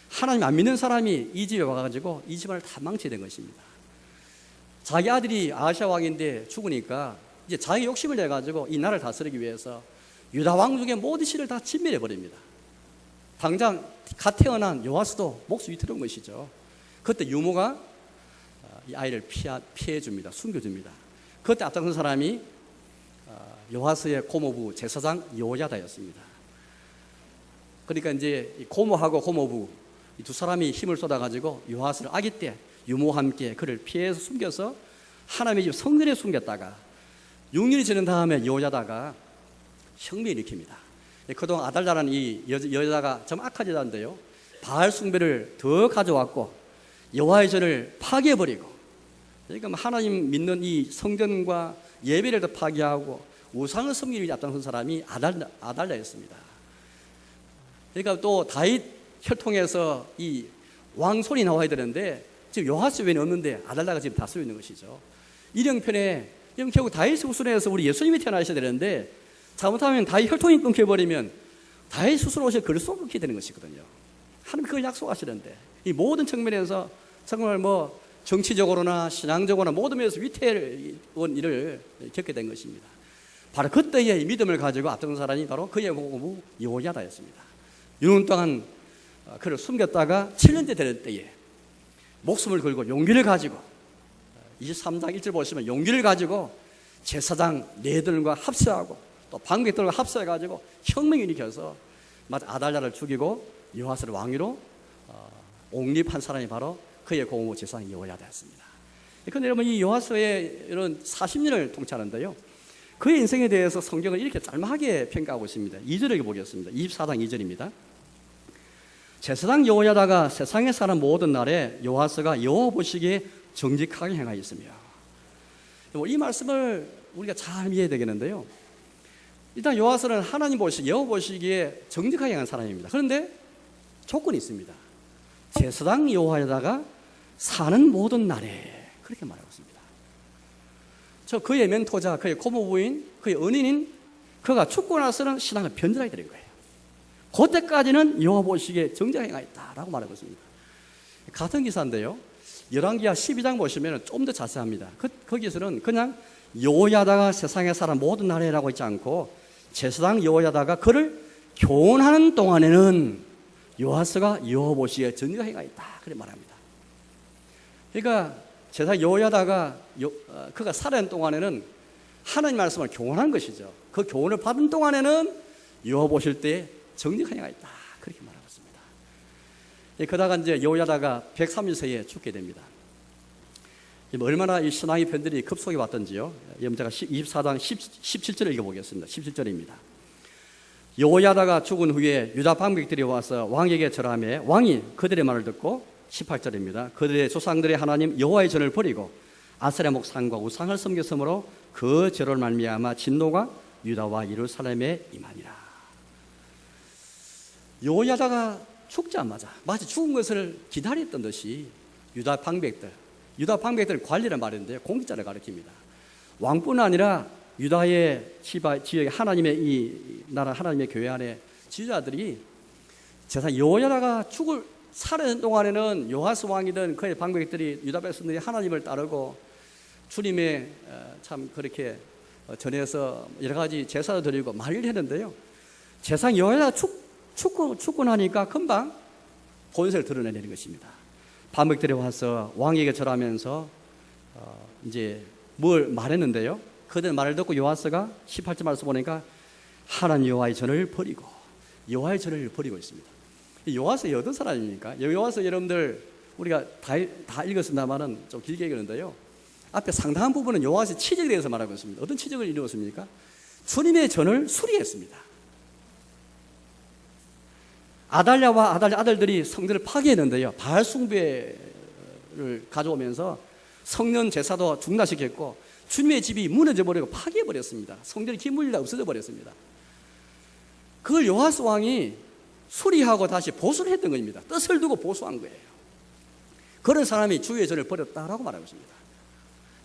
Speaker 1: 하나님 안 믿는 사람이 이 집에 와가지고 이 집안을 다 망치게 된 것입니다. 자기 아들이 아하시아 왕인데 죽으니까 이제 자기 욕심을 내가지고 이 나라를 다스리기 위해서 유다 왕족의 모든 씨를 다 진멸해 버립니다. 당장 갓 태어난 요아스도 목숨 위태로운 것이죠. 그때 유모가 이 아이를 피해 줍니다. 숨겨줍니다. 그때 앞장선 사람이 요아스의 고모부 제사장 요야다였습니다. 그러니까 이제 고모하고 고모부 이 두 사람이 힘을 쏟아가지고 요아스를 아기 때 유모와 함께 그를 피해서 숨겨서 하나님의 집 성전에 숨겼다가 6년이 지난 다음에 요야다가 혁명을 일으킵니다. 그동안 아달랴라는 이 여자가 좀 악한 여자인데요, 바알 숭배를 더 가져왔고 여호와의 전을 파괴해버리고, 그러니까 하나님 믿는 이 성전과 예배를 더 파괴하고 우상을 섬기기 위해 앞장선 사람이 아달랴였습니다. 그러니까 또 다윗 혈통에서 이 왕손이 나와야 되는데 지금 요아스 외에는 없는데 아달랴가 지금 다스리고 있는 것이죠. 일형편에 결국 다윗 후손에서 우리 예수님이 태어나셔야 되는데 잘못하면 다윗 혈통이 끊겨버리면 다윗 스스로 오실 그를 쏟게 되는 것이거든요. 하나님 그걸 약속하시는데 이 모든 측면에서 정말 뭐 정치적으로나 신앙적으로나 모든 면에서 위태로운 일을 겪게 된 것입니다. 바로 그때의 믿음을 가지고 앞선 사람이 바로 그의 고모부 요야다였습니다. 6년 동안 그를 숨겼다가 7년째 되는 때에 목숨을 걸고 용기를 가지고 23장 1절 보시면 용기를 가지고 제사장 네들과 합세하고 또 방백들과 합세해가지고 혁명을 일으켜서 아달랴를 죽이고 요아스를 왕위로 옹립한 사람이 바로 그의 고모부 제사장 요야다였습니다. 그런데 여러분 이 요아스의 이런 40년을 통치하는데요, 그의 인생에 대해서 성경을 이렇게 짤막하게 평가하고 있습니다. 2절을 보겠습니다. 24장 2절입니다. 제사장 여호야다가 세상에 사는 모든 날에 요아스가 여호와 보시기에 정직하게 행하였으며, 이 말씀을 우리가 잘 이해해야 되겠는데요, 일단 요아스는 하나님 여호와 보시기에 정직하게 행한 사람입니다. 그런데 조건이 있습니다. 제사장 여호야다가 사는 모든 날에, 그렇게 말하고 있습니다. 그의 멘토자, 그의 고모부인, 그의 은인인 그가 죽고 나서는 신앙을 변절하게 되는 거예요. 그때까지는 여호와 보시기에 정직하게 행하였다라고 말하고 있습니다. 같은 기사인데요, 열왕기하 12장 보시면 좀 더 자세합니다. 거기서는 그냥 여호야다가 세상에 살아 모든 날에라고 있지 않고 제사장 여호야다가 그를 교훈하는 동안에는 요아스가 여호와 보시기에 정직하게 행하였다, 그렇게 말합니다. 그러니까 제사장 여호야다가 그가 살아있는 동안에는 하나님 말씀을 교훈한 것이죠. 그 교훈을 받은 동안에는 여호와 보실 때 정직하게 행하였다, 그렇게 말하고 있습니다. 그러다가 이제 여호야다가 130세에 죽게 됩니다. 얼마나 이 신앙의 편들이 급속히 왔던지요. 제가 24장 17절을 읽어보겠습니다. 17절입니다. 여호야다가 죽은 후에 유다 방백들이 와서 왕에게 절하매 왕이 그들의 말을 듣고 18절입니다. 그들의 조상들의 하나님 여호와의 전을 버리고 아세라 목상과 우상을 섬겼으므로 그 죄로 말미암아 진노가 유다와 예루살렘에 임하니라. 여호야다가 죽자마자 마치 죽은 것을 기다렸던 듯이 유다 방백들 관리를 말했는데 공직자를 가리킵니다. 왕뿐 아니라 유다의 지역의 하나님의 이 나라 하나님의 교회 안에 지도자들이 제사 여호야다가 살아있는 동안에는 요아스 왕이든 그의 방백들이 유다 백성들이 하나님을 따르고 주님의 참 그렇게 전해서 여러 가지 제사를 드리고 말을 했는데요, 제사 여호야다가 죽고 나니까 금방 본색을 드러내는 것입니다. 방백들이 와서 왕에게 절하면서 이제 뭘 말했는데요, 그들 말을 듣고 요아스가 18절 말씀 보니까 하나님 여호와의 전을 버리고 있습니다. 요아스가 어떤 사람입니까? 요아스 여러분들 우리가 다 읽었습니다만은 좀 길게 읽었는데요, 앞에 상당한 부분은 요아스의 치적에 대해서 말하고 있습니다. 어떤 치적을 이루었습니까? 주님의 전을 수리했습니다. 아달랴와 아달랴 아들들이 성전을 파괴했는데요, 바알 숭배를 가져오면서 성전 제사도 중단시켰고 주님의 집이 무너져 버리고 파괴해 버렸습니다. 성전이 기물이라 없어져 버렸습니다. 그걸 요아스 왕이 수리하고 다시 보수를 했던 겁니다. 뜻을 두고 보수한 거예요. 그런 사람이 주의 전을 버렸다라고 말하고 있습니다.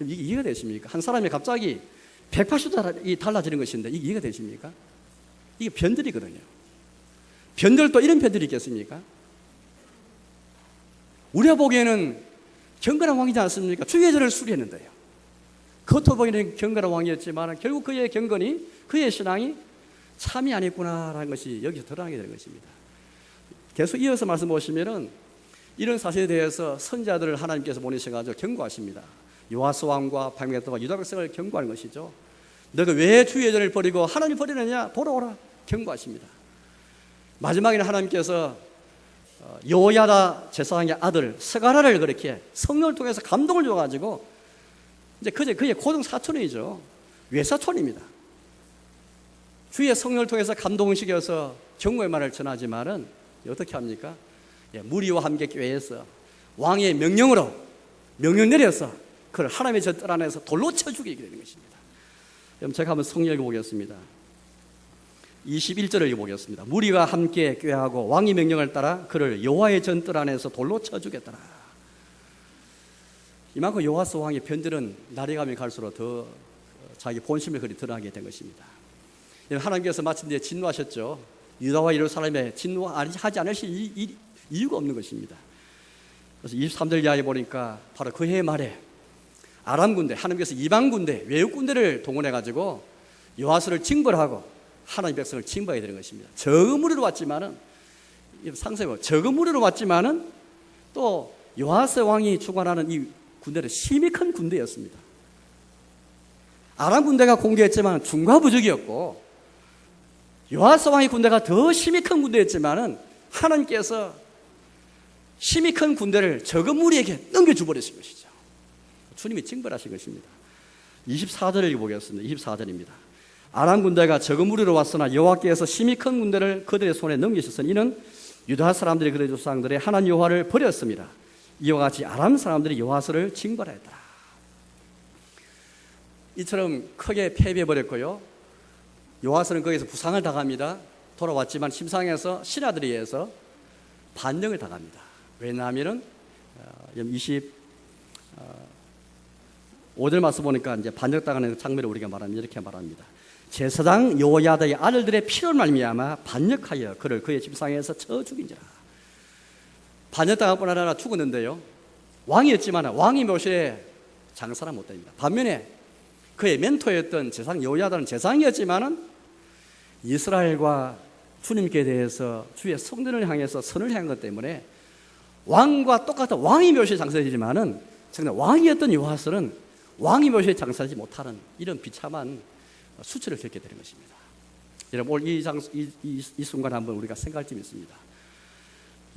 Speaker 1: 이게 이해가 되십니까? 한 사람이 갑자기 180도 달라지는 것인데 이게 이해가 되십니까? 이게 변들이거든요. 변들도 이런 변들이 있겠습니까? 우리가 보기에는 경건한 왕이지 않습니까? 주의 전을 수리했는데요. 겉으로 보기에는 경건한 왕이었지만 결국 그의 경건이, 그의 신앙이 참이 아니구나라는 것이 여기서 드러나게 되는 것입니다. 계속 이어서 말씀 보시면은 이런 사실에 대해서 선지자들을 하나님께서 보내셔가지고 경고하십니다. 요아스 왕과 방백들과 유다 백성을 경고하는 것이죠. 너가 왜 주의 전을 버리고 하나님 버리느냐? 돌아오라 경고하십니다. 마지막에는 하나님께서 여호야다 제사장의 아들 스가랴를 그렇게 성령을 통해서 감동을 줘가지고 이제 그의 고등 사촌이죠. 외사촌입니다. 주의 성령을 통해서 감동을 시켜서 경고의 말을 전하지만은 어떻게 합니까? 무리와 함께 교회에서 왕의 명령으로 명령 내려서 그걸 하나님의 전 안에서 돌로 쳐 죽이게 되는 것입니다. 그럼 제가 한번 성경 읽어보겠습니다. 21절을 읽어보겠습니다. 무리가 함께 꾀하고 왕의 명령을 따라 그를 여호와의 전뜰 안에서 돌로 쳐 죽였더라. 이만큼 요아스 왕의 변들은 날이 가면 갈수록 더 자기 본심을 그리 드러나게 된 것입니다. 하나님께서 마침내 진노하셨죠. 유다와 예루살렘에 진노하지 않으실 이유가 없는 것입니다. 그래서 23절 이하에 보니까 바로 그 해 말에 아람 군대, 하나님께서 이방 군대, 외국 군대를 동원해가지고 요아스를 징벌하고 하나님 백성을 징벌하게 되는 것입니다. 적은 무리로 왔지만은, 상세히 적은 무리로 왔지만은 또 요아스 왕이 주관하는 이 군대는 힘이 큰 군대였습니다. 아람 군대가 공격했지만 중과부족이었고, 요아스 왕의 군대가 더 힘이 큰 군대였지만은 하나님께서 힘이 큰 군대를 적은 무리에게 넘겨주버리신 것이죠. 주님이 징벌하신 것입니다. 24절을 읽어보겠습니다. 24절입니다. 아람 군대가 적은 무리로 왔으나 여호와께서 힘이 큰 군대를 그들의 손에 넘기셨으니 이는 유다 사람들이 그들의 조상들의 하나님 여호와를 버렸습니다. 이와 같이 아람 사람들이 요아스를 징벌하였더라. 이처럼 크게 패배해버렸고요. 요아스는 거기서 부상을 당합니다. 돌아왔지만 심상에서 신하들에 의해서 반역을 당합니다. 왜냐하면 25절 말씀 보니까 이제 반역당하는 장면을 우리가 말합니다. 이렇게 말합니다. 제사장 여호야다의 아들들의 피로 말미암아 반역하여 그를 그의 침상에서 쳐 죽인지라. 반역당할 뿐 아니라 죽었는데요. 왕이었지만 왕이 묘실에 장사는 못됩니다. 반면에 그의 멘토였던 제사장 여호야다는 제사장이었지만은 이스라엘과 주님께 대해서 주의 성전을 향해서 선을 향한 것 때문에 왕과 똑같은 왕이 묘실에 장사되지만은 정말 왕이었던 요아스는 왕이 묘실에 장사하지 못하는 이런 비참한 수치를 겪게 되는 것입니다. 여러분 오늘 이 순간 한번 우리가 생각할 점이 있습니다.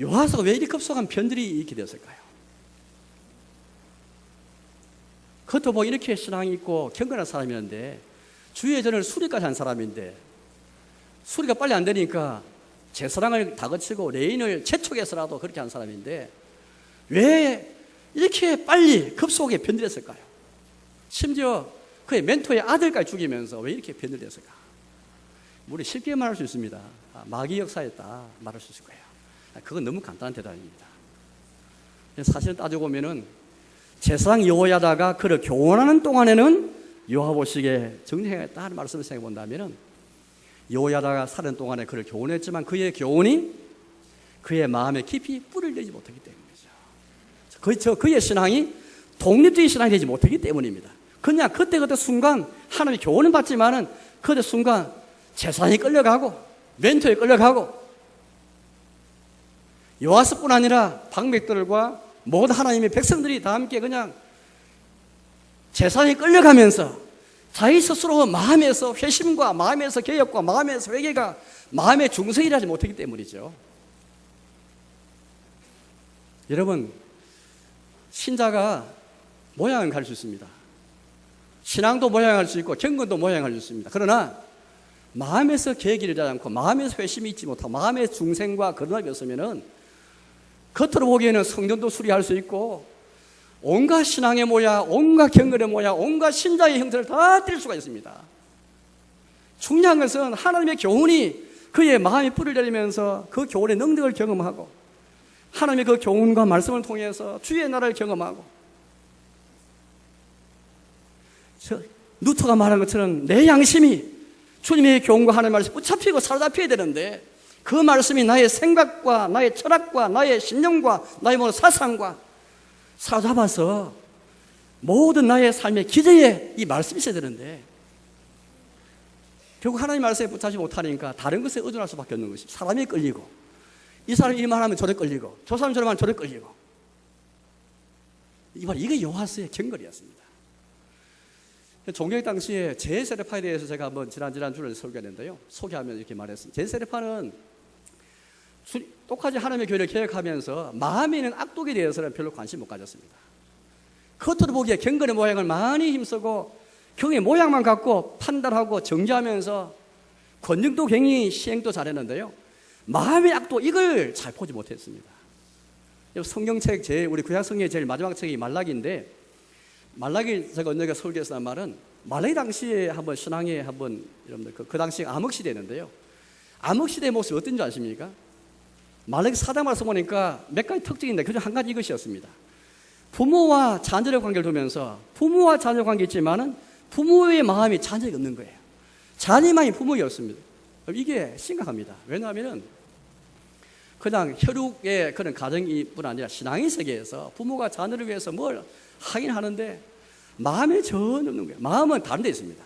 Speaker 1: 요아스가 왜 이리 급속한 변들이 있게 되었을까요? 그것도 뭐 이렇게 신앙이 있고 경건한 사람이었는데 주의 전을 수리까지 한 사람인데 수리가 빨리 안 되니까 제사장을 다그치고 레인을 재촉해서라도 그렇게 한 사람인데 왜 이렇게 빨리 급속하게 변들었을까요? 심지어 그의 멘토의 아들까지 죽이면서 왜 이렇게 변들었을까? 우리 쉽게 말할 수 있습니다. 마귀 역사였다 말할 수 있을 거예요. 그건 너무 간단한 대답입니다. 사실을 따지고 보면은 제사장 여호야다가 그를 교훈하는 동안에는 여호와보시기에 정직했다 하는 말씀을 생각해 본다면은 여호야다가 사는 동안에 그를 교훈했지만 그의 교훈이 그의 마음에 깊이 뿌리를 내지 못하기 때문이죠. 그의 신앙이 독립적인 신앙이 되지 못하기 때문입니다. 그냥 그때 순간 하나님의 교훈은 받지만은 그때 순간 제사장이 끌려가고 멘토에 끌려가고 요아스뿐 아니라 방백들과 모든 하나님의 백성들이 다 함께 그냥 제사장이 끌려가면서 자기 스스로 마음에서 회심과 마음에서 개혁과 마음에서 회개가 마음의 중성이라지 못하기 때문이죠. 여러분 신자가 모양은 갈 수 있습니다. 신앙도 모양할 수 있고 경건도 모양할 수 있습니다. 그러나 마음에서 계기를 하지 않고 마음에서 회심이 있지 못하고 마음의 중생과 거듭남이 없으면은 겉으로 보기에는 성전도 수리할 수 있고 온갖 신앙의 모양, 온갖 경건의 모양, 온갖 신자의 형태를 다 띌 수가 있습니다. 중요한 것은 하나님의 교훈이 그의 마음에 뿌리를 내리면서 그 교훈의 능력을 경험하고 하나님의 그 교훈과 말씀을 통해서 주의 나라를 경험하고, 루터가 말한 것처럼 내 양심이 주님의 교훈과 하나님의 말씀에 붙잡히고 사로잡혀야 되는데, 그 말씀이 나의 생각과 나의 철학과 나의 신념과 나의 모든 사상과 사로잡아서 모든 나의 삶의 기저에 이 말씀이 있어야 되는데, 결국 하나님 말씀에 붙잡지 못하니까 다른 것에 의존할 수밖에 없는 것입니다. 사람이 끌리고, 이 사람이 이 말하면 저래 끌리고, 저 사람이 저래 말하면 저래 끌리고. 이게 여호와서의 경거리였습니다. 종교의 당시에 제세례파에 대해서 제가 한번 지난주를 설교했는데요, 소개하면서 이렇게 말했습니다. 제세례파는 똑같이 하나님의 교회를 개혁하면서 마음에 있는 악독에 대해서는 별로 관심 못 가졌습니다. 겉으로 보기에 경건의 모양을 많이 힘쓰고 경의 모양만 갖고 판단하고 정죄하면서 권능도 굉장히 시행도 잘했는데요, 마음의 악도 이걸 잘 보지 못했습니다. 성경책 우리 구약성경의 제일 마지막 책이 말라기인데, 말라기 제가 언젠가 설교에서 한 말은, 말라기 당시에 한번 신앙에 한번 여러분들 그 당시 암흑시대였는데요, 암흑시대의 모습이 어떤지 아십니까? 말라기 4장 말씀 보니까 몇 가지 특징인데 그중 한 가지 이것이었습니다. 부모와 자녀의 관계를 두면서, 부모와 자녀 관계 있지만은 부모의 마음이 자녀에게 없는 거예요. 자녀의 마음이 부모에게 없습니다. 이게 심각합니다. 왜냐하면 그냥 혈육의 그런 가정이뿐 아니라 신앙의 세계에서 부모가 자녀를 위해서 뭘 하긴 하는데 마음에 전혀 없는 거예요. 마음은 다른 데 있습니다.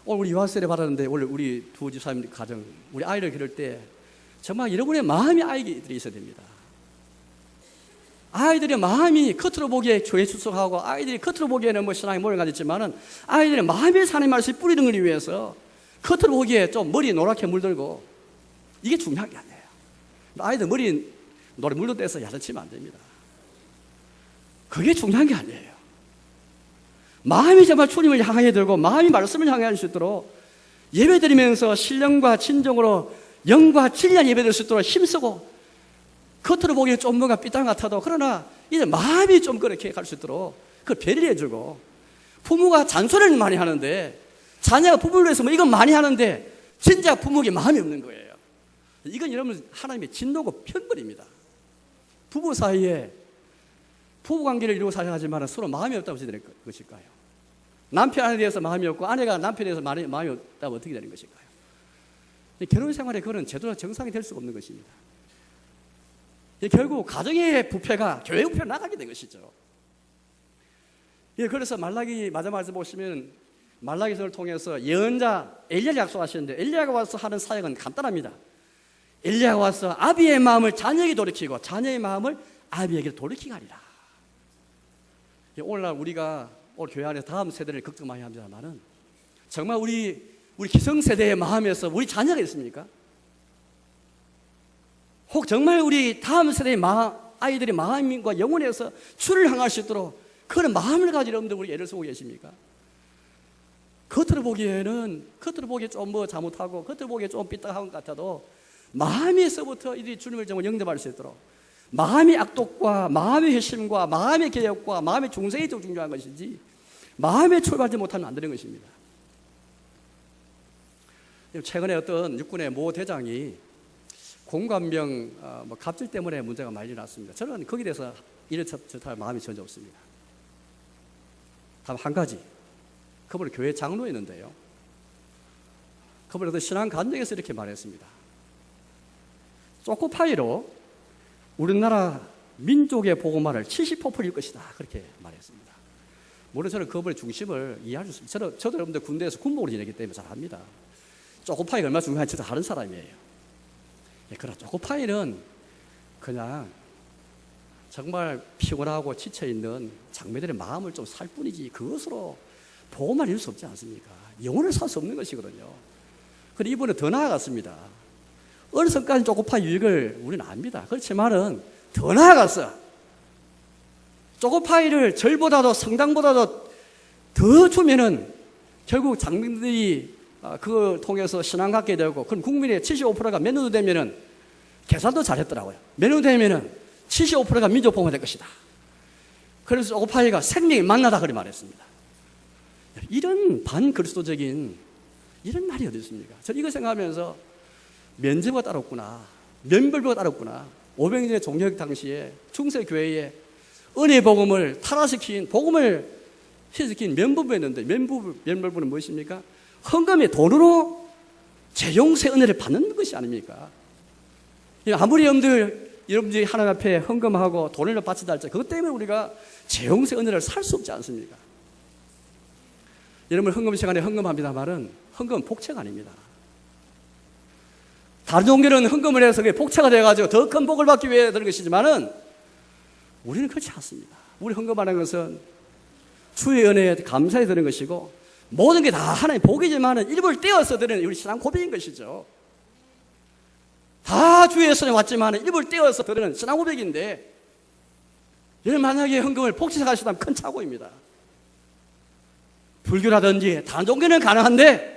Speaker 1: 오늘 우리 유아세례 받았는데, 원래 우리 두 집사님 가정, 우리 아이를 기를 때 정말 여러분의 마음이 아이들이 있어야 됩니다. 아이들의 마음이 겉으로 보기에 교회 출석하고, 아이들이 겉으로 보기에는 뭐 신앙의 모를 가졌지만은, 아이들의 마음에 사는 말씀을 뿌리는 걸 위해서 겉으로 보기에 좀 머리 노랗게 물들고, 이게 중요한 게 아니에요. 아이들 머리 노래 물들대서 야단치면 안 됩니다. 그게 중요한 게 아니에요. 마음이 정말 주님을 향하게 되고 마음이 말씀을 향해 할 수 있도록 예배드리면서 신령과 진정으로 영과 진리한 예배드릴 수 있도록 힘쓰고, 겉으로 보기에 좀 뭔가 삐뚤 같아도 그러나 이제 마음이 좀 그렇게 갈 수 있도록 그걸 배려해 주고, 부모가 잔소리를 많이 하는데, 자녀가 부모를 위해서 뭐 이건 많이 하는데 진짜 부모에게 마음이 없는 거예요. 이건 여러분 하나님의 진노고 편벌입니다. 부부 사이에 부부관계를 이루고 살아가지만 서로 마음이 없다고 어떻게 되는 것일까요? 남편에 대해서 마음이 없고 아내가 남편에 대해서 마음이 없다면 어떻게 되는 것일까요? 결혼 생활에 그건 제대로 정상이 될 수가 없는 것입니다. 결국 가정의 부패가 교회 부패로 나가게 된 것이죠. 그래서 말라기 마지막 말씀 보시면, 말라기서를 통해서 예언자 엘리야를 약속하시는데, 엘리야가 와서 하는 사역은 간단합니다. 엘리야가 와서 아비의 마음을 자녀에게 돌이키고 자녀의 마음을 아비에게 돌이키게 하리라. 오늘날 우리가 오늘 교회 안에서 다음 세대를 걱정 많이 합니다만은, 정말 우리 기성세대의 마음에서 우리 자녀가 있습니까? 혹 정말 우리 다음 세대의 아이들의 마음과 영혼에서 주를 향할 수 있도록 그런 마음을 가진 여러분들 우리 애를 쓰고 계십니까? 겉으로 보기에 좀 뭐 잘못하고, 겉으로 보기에 좀 삐딱한 것 같아도 마음에서부터 이들이 주님을 정말 영접할 수 있도록, 마음의 악독과 마음의 회심과 마음의 개혁과 마음의 중생이 더 중요한 것이지, 마음에 출발하지 못하면 안 되는 것입니다. 최근에 어떤 육군의 모 대장이 공관병 갑질 때문에 문제가 많이 일어났습니다. 저는 거기에 대해서 이렇저렇 마음이 전혀 없습니다. 다만 한 가지, 그분은 교회 장로였는데요, 그분은 어떤 신앙 간증에서 이렇게 말했습니다. 초코파이로 우리나라 민족의 복음화를 70%일 것이다, 그렇게 말했습니다. 물론 저는 그분의 중심을 이해할 수 있습니다. 저도 여러분들 군대에서 군복을 지내기 때문에 잘 압니다. 초코파이가 얼마나 중요한지 저도 다른 사람이에요. 그러나 초코파이는 그냥 정말 피곤하고 지쳐있는 장매들의 마음을 좀 살 뿐이지, 그것으로 복음을 이룰 수 없지 않습니까? 영혼을 살 수 없는 것이거든요. 그런데 이분은 더 나아갔습니다. 어느 선까지 초코파이 유익을 우리는 압니다. 그렇지만은 더 나아갔어. 초코파이를 절보다도 성당보다도 더 주면은 결국 장민들이 그걸 통해서 신앙 갖게 되고, 그럼 국민의 75%가 몇 년도 되면은, 계산도 잘했더라고요. 몇 년도 되면은 75%가 민족 복음화 될 것이다. 그래서 초코파이가 생명이 만나다 그리 말했습니다. 이런 반그리스도적인 이런 말이 어디 있습니까? 저는 이거 생각하면서 면제가 따로 없구나. 면벌보가 따랐구나. 500년의 종교혁 당시에 중세교회에 은혜 복음을 타락시킨, 복음을 희석시킨 면벌부였는데, 면벌부는 무엇입니까? 헌금의 돈으로 재용세 은혜를 받는 것이 아닙니까? 아무리 여러분들이 하나님 앞에 헌금하고 돈을 바친다 할지 그것 때문에 우리가 재용세 은혜를 살 수 없지 않습니까? 여러분 헌금 시간에 헌금합니다만은 헌금은 복채가 아닙니다. 다른 종교는 헌금을 해서 그게 복채가 돼가지고 더 큰 복을 받기 위해 드는 것이지만은 우리는 그렇지 않습니다. 우리 헌금하는 것은 주의 은혜에 감사해 드는 것이고 모든 게 다 하나님 복이지만은 일부를 떼어서 드리는 우리 신앙 고백인 것이죠. 다 주의 손에 왔지만은 일부를 떼어서 드리는 신앙 고백인데 여러분 만약에 헌금을 복채 생각하시다면 큰 착오입니다. 불교라든지 다른 종교는 가능한데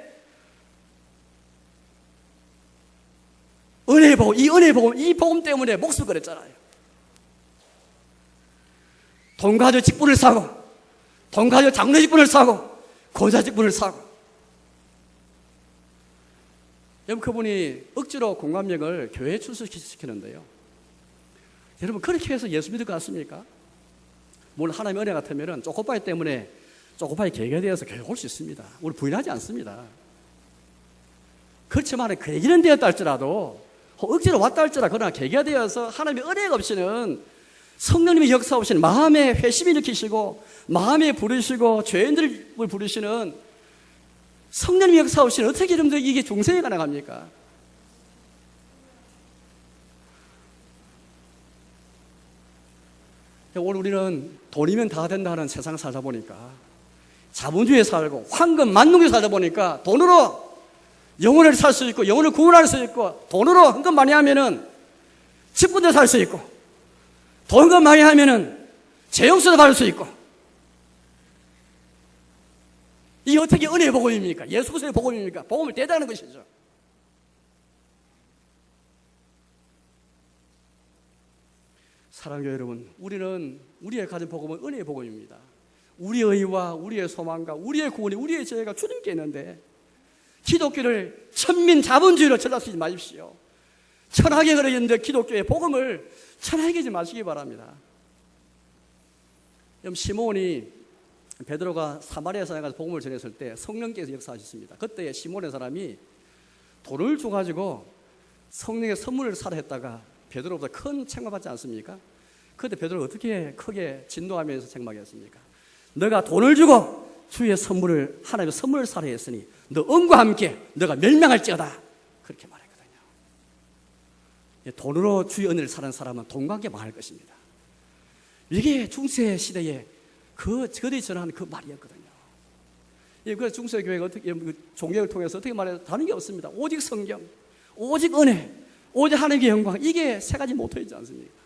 Speaker 1: 은혜 복음, 이 복음 때문에 목숨을 걸었잖아요. 돈 가지고 직분을 사고, 돈 가지고 장로 직분을 사고, 고자 직분을 사고. 여러분 그분이 억지로 공감력을 교회에 출석시키는데요. 여러분 그렇게 해서 예수 믿을 것 같습니까? 물론 하나님의 은혜 같으면 쪼꼬파이 때문에 쪼꼬파이 계계되어서 교회 올 수 있습니다. 우리 부인하지 않습니다. 그렇지만 계기는 되었다 할지라도 억지로 왔다 할지라도 그러나 계기가 되어서 하나님의 은혜가 없이는 성령님의 역사 없이는 마음에 회심을 일으키시고 마음에 부르시고 죄인들을 부르시는 성령님의 역사 없이는 어떻게 여러분들 이게 중생이 가능합니까? 오늘 우리는 돈이면 다 된다는 세상 살다 보니까 자본주의에 살고 황금 만능주의에 살다 보니까 돈으로 영혼을 살 수 있고 영혼을 구원할 수 있고 돈으로 헌금 많이 하면은 직분도 살 수 있고 돈금 많이 하면은 재용서도 받을 수 있고 이게 어떻게 은혜의 복음입니까? 예수 그리스도의 복음입니까? 복음을 대다는 것이죠. 사랑하는 여러분, 우리의 가진 복음은 은혜의 복음입니다. 우리의 의와 우리의 소망과 우리의 구원이 우리의 죄가 주님께 있는데 기독교를 천민 자본주의로 전락시키지 마십시오. 천하게 그러는데 기독교의 복음을 천하게 하지 마시기 바랍니다. 시몬이 베드로가 사마리아산에 가서 복음을 전했을 때 성령께서 역사하셨습니다. 그때 시몬의 사람이 돈을 줘가지고 성령의 선물을 사라 했다가 베드로보다 큰 책망받지 않습니까? 그때 베드로가 어떻게 크게 진노하면서 책망했습니까? 너가 돈을 주고 주의 선물을 하나님의 선물을 사라 했으니 너 은과 함께 너가 멸망할지어다 그렇게 말했거든요. 돈으로 주의 은혜를 사는 사람은 돈과 함께 망할 것입니다. 이게 중세 시대에 그들이 전하는 그 말이었거든요. 그 중세 교회가 어떻게 종교를 통해서 어떻게 말해서 다른 게 없습니다. 오직 성경, 오직 은혜, 오직 하나님의 영광, 이게 세 가지 모토이지 않습니까?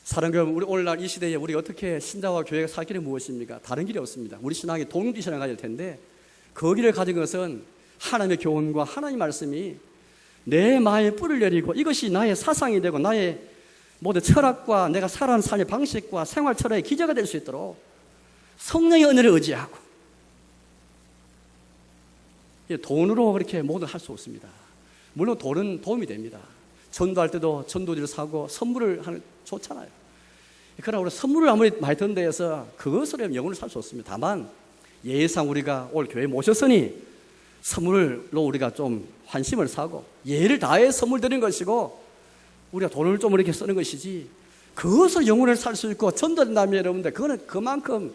Speaker 1: 사랑하는 여러분, 우리 오늘날 이 시대에 우리 어떻게 신자와 교회가 살 길이 무엇입니까? 다른 길이 없습니다. 우리 신앙이 동기신을 가질 텐데 그 길을 가진 것은 하나님의 교훈과 하나님의 말씀이 내 마음에 뿌리를 내리고 이것이 나의 사상이 되고 나의 모든 철학과 내가 살아가는 삶의 방식과 생활 철학의 기저가 될 수 있도록 성령의 은혜를 의지하고 돈으로 그렇게 모든 할 수 없습니다. 물론 돈은 도움이 됩니다. 전도할 때도 전도지를 사고 선물을 하는 좋잖아요. 그러나 우리 선물을 아무리 많이 든 데에서 그것으로 영혼을 살 수 없습니다. 다만 예의상 우리가 올 교회에 모셨으니 선물로 우리가 좀 환심을 사고 예를 다해 선물 드리는 것이고 우리가 돈을 좀 이렇게 쓰는 것이지 그것을 영혼을 살 수 있고 전도된다면 여러분들 그거는 그만큼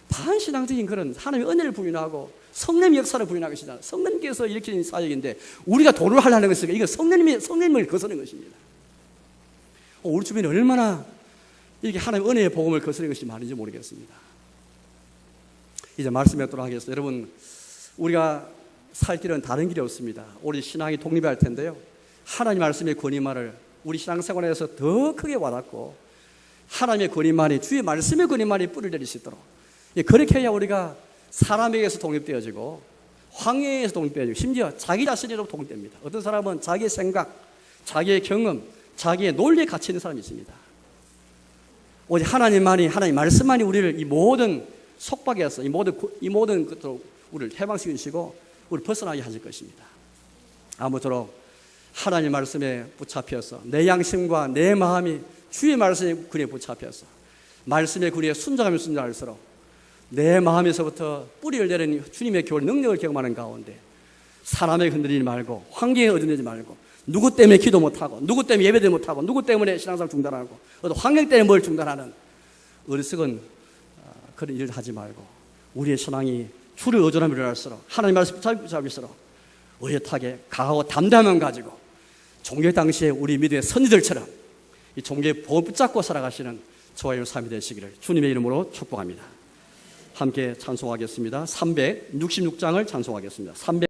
Speaker 1: 반신앙적인 그런 하나님의 은혜를 부인하고 성령의 역사를 부인하는 것이잖아요. 성령님께서 일으키는 사역인데 우리가 돈을 하려는 것은 이거 성령님을 거스르는 것입니다. 우리 주변에 얼마나 이렇게 하나님의 은혜의 복음을 거스르는 것이 많은지 모르겠습니다. 이제 말씀에 또 하겠습니다. 여러분 우리가 살 길은 다른 길이 없습니다. 우리 신앙이 독립해야 할 텐데요. 하나님 말씀의 권위만을 우리 신앙생활에서 더 크게 와닿고 하나님의 권위만이 주의 말씀의 권위만이 뿌리를 내릴 수 있도록 그렇게 해야 우리가 사람에게서 독립되어지고 황해에서 독립되어지고 심지어 자기 자신으로 독립됩니다. 어떤 사람은 자기의 생각, 자기의 경험, 자기의 논리에 갇혀 있는 사람이 있습니다. 오직 하나님만이 하나님 말씀만이 우리를 이 모든 속박에서 이 모든 것으로 우리를 해방시키시고 우리를 벗어나게 하실 것입니다. 아무쪼록 하나님 말씀에 붙잡혀서 내 양심과 내 마음이 주의 말씀에 군에 붙잡혀서 말씀의 군에 순종하면 순종할수록 내 마음에서부터 뿌리를 내리는 주님의 교훈 능력을 경험하는 가운데 사람에 흔들리지 말고 환경에 얻어내지 말고 누구 때문에 기도 못하고 누구 때문에 예배도 못하고 누구 때문에 신앙생활 중단하고 어떤 환경 때문에 뭘 중단하는 어리석은 그런 일을 하지 말고 우리의 신앙이 주를 의존하며 일어날수록 하나님 말씀 붙잡을수록 의젓하게 강하고 담대함을 가지고 종교 당시에 우리 믿음의 선지들처럼 이 종교의 보험 붙잡고 살아가시는 저와 여러분 삶이 되시기를 주님의 이름으로 축복합니다. 함께 찬송하겠습니다. 366장을 찬송하겠습니다.